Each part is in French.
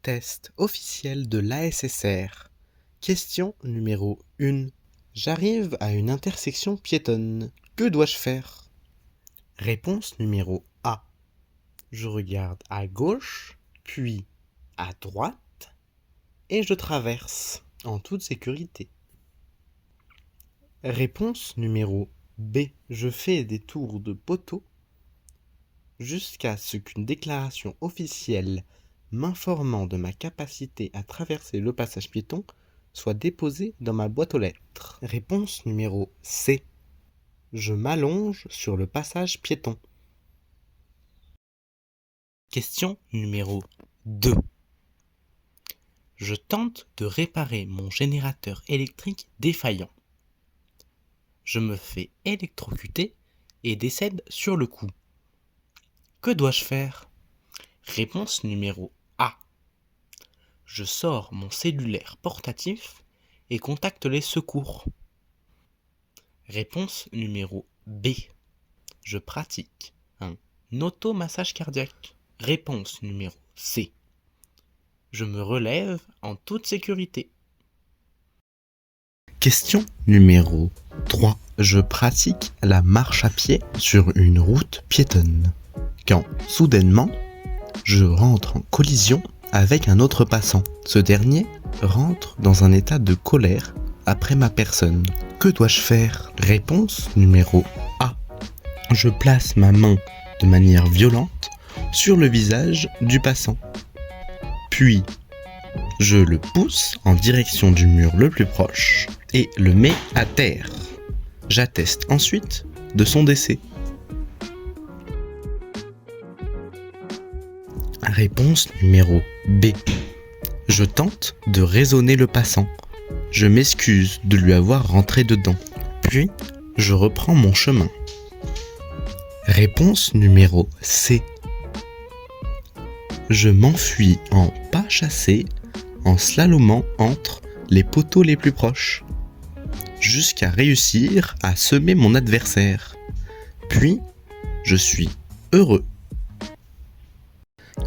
Test officiel de l'ASSR. Question numéro 1. J'arrive à une intersection piétonne. Que dois-je faire? Réponse numéro A. Je regarde à gauche, puis à droite, et je traverse en toute sécurité. Réponse numéro B. Je fais des tours de poteau jusqu'à ce qu'une déclaration officielle m'informant de ma capacité à traverser le passage piéton soit déposée dans ma boîte aux lettres. Réponse numéro C. Je m'allonge sur le passage piéton. Question numéro 2. Je tente de réparer mon générateur électrique défaillant. Je me fais électrocuter et décède sur le coup. Que dois-je faire? Réponse numéro A. Je sors mon cellulaire portatif et contacte les secours. Réponse numéro B. Je pratique un automassage cardiaque. Réponse numéro C. Je me relève en toute sécurité. Question numéro 3. Je pratique la marche à pied sur une route piétonne. Quand, soudainement, je rentre en collision avec un autre passant. Ce dernier rentre dans un état de colère après ma personne. Que dois-je faire? Réponse numéro A. Je place ma main de manière violente sur le visage du passant. Puis, je le pousse en direction du mur le plus proche et le mets à terre. J'atteste ensuite de son décès. Réponse numéro B. Je tente de raisonner le passant. Je m'excuse de lui avoir rentré dedans. Puis, je reprends mon chemin. Réponse numéro C. Je m'enfuis en pas chassé en slalomant entre les poteaux les plus proches, jusqu'à réussir à semer mon adversaire. Puis, je suis heureux.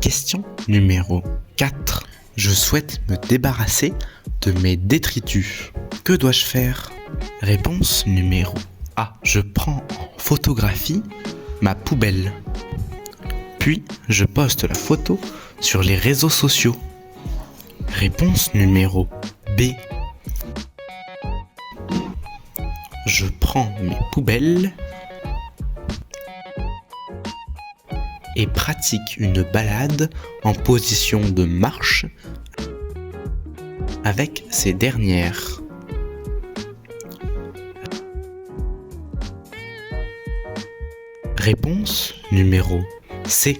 Question numéro 4. Je souhaite me débarrasser de mes détritus. Que dois-je faire? Réponse numéro A. Je prends en photographie ma poubelle. Puis, je poste la photo sur les réseaux sociaux. Réponse numéro B. Je prends mes poubelles et pratique une balade en position de marche avec ces dernières. Réponse numéro C.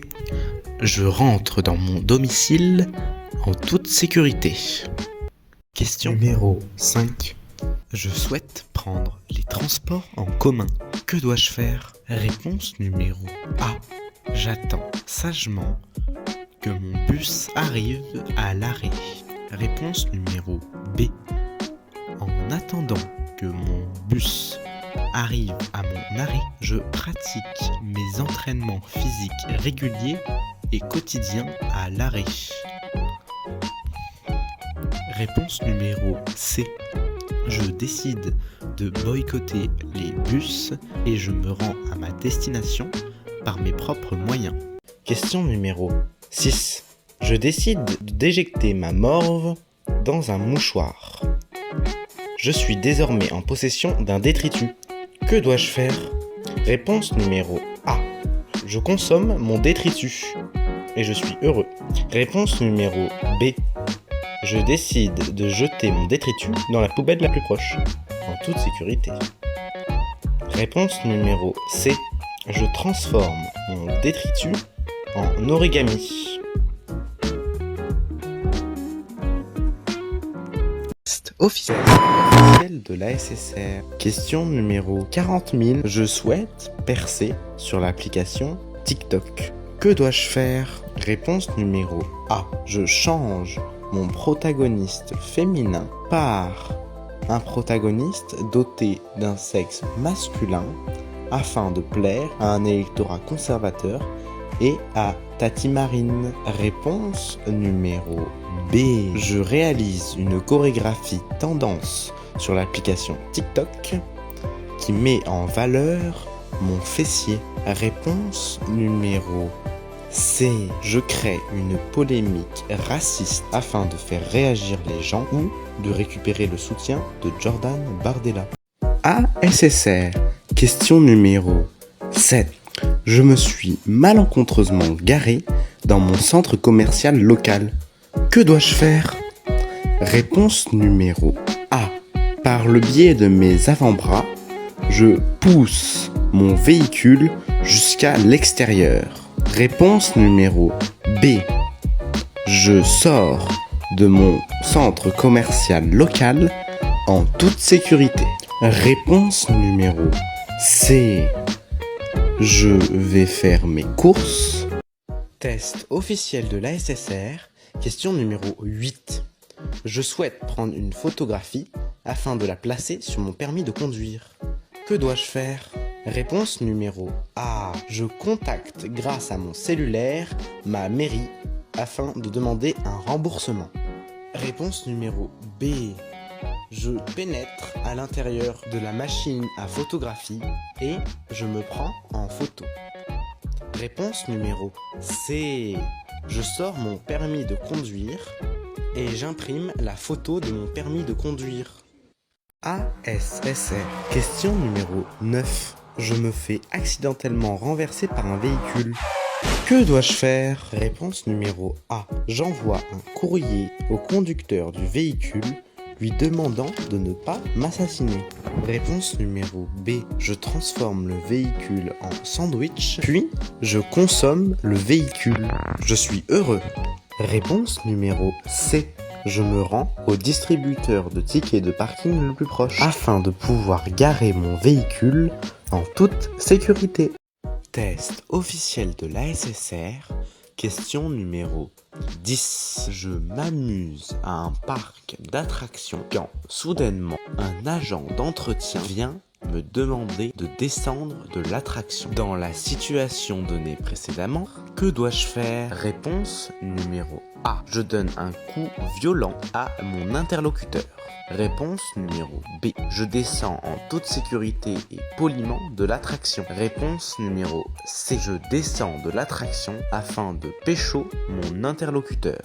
Je rentre dans mon domicile en toute sécurité. Question numéro 5. Je souhaite prendre les transports en commun. Que dois-je faire? Réponse numéro A. J'attends sagement que mon bus arrive à l'arrêt. Réponse numéro B. En attendant que mon bus arrive à mon arrêt, je pratique mes entraînements physiques réguliers et quotidiens à l'arrêt. Réponse numéro C. Je décide de boycotter les bus et je me rends à ma destination par mes propres moyens. Question numéro 6. Je décide d'éjecter ma morve dans un mouchoir. Je suis désormais en possession d'un détritus. Que dois-je faire? Réponse numéro A. Je consomme mon détritus et je suis heureux. Réponse numéro B. Je décide de jeter mon détritus dans la poubelle la plus proche, en toute sécurité. Réponse numéro C. Je transforme mon détritus en origami. Test officiel de l'ASSR. Question numéro 40 000. Je souhaite percer sur l'application TikTok. Que dois-je faire? Réponse numéro A. Je change mon protagoniste féminin par un protagoniste doté d'un sexe masculin afin de plaire à un électorat conservateur et à Tati Marine. Réponse numéro B. Je réalise une chorégraphie tendance sur l'application TikTok qui met en valeur mon fessier. Réponse numéro C. Je crée une polémique raciste afin de faire réagir les gens ou de récupérer le soutien de Jordan Bardella. ASSR. Question numéro 7. Je me suis malencontreusement garé dans mon centre commercial local. Que dois-je faire? Réponse numéro A. Par le biais de mes avant-bras, je pousse mon véhicule jusqu'à l'extérieur. Réponse numéro B. Je sors de mon centre commercial local en toute sécurité. Réponse numéro C. Je vais faire mes courses. Test officiel de l'ASSR, question numéro 8. Je souhaite prendre une photographie afin de la placer sur mon permis de conduire. Que dois-je faire? Réponse numéro A. Je contacte grâce à mon cellulaire ma mairie afin de demander un remboursement. Réponse numéro B. Je pénètre à l'intérieur de la machine à photographie et je me prends en photo. Réponse numéro C. Je sors mon permis de conduire et j'imprime la photo de mon permis de conduire. ASSR. Question numéro 9. Je me fais accidentellement renverser par un véhicule. Que dois-je faire? Réponse numéro A. J'envoie un courrier au conducteur du véhicule lui demandant de ne pas m'assassiner. Réponse numéro B. Je transforme le véhicule en sandwich, puis je consomme le véhicule. Je suis heureux. Réponse numéro C. Je me rends au distributeur de tickets de parking le plus proche afin de pouvoir garer mon véhicule en toute sécurité. Test officiel de l'ASSR, question numéro 10. Je m'amuse à un parc d'attractions quand soudainement un agent d'entretien vient me demander de descendre de l'attraction. Dans la situation donnée précédemment, que dois-je faire? Réponse numéro A. Je donne un coup violent à mon interlocuteur. Réponse numéro B. Je descends en toute sécurité et poliment de l'attraction. Réponse numéro C. Je descends de l'attraction afin de pécho mon interlocuteur.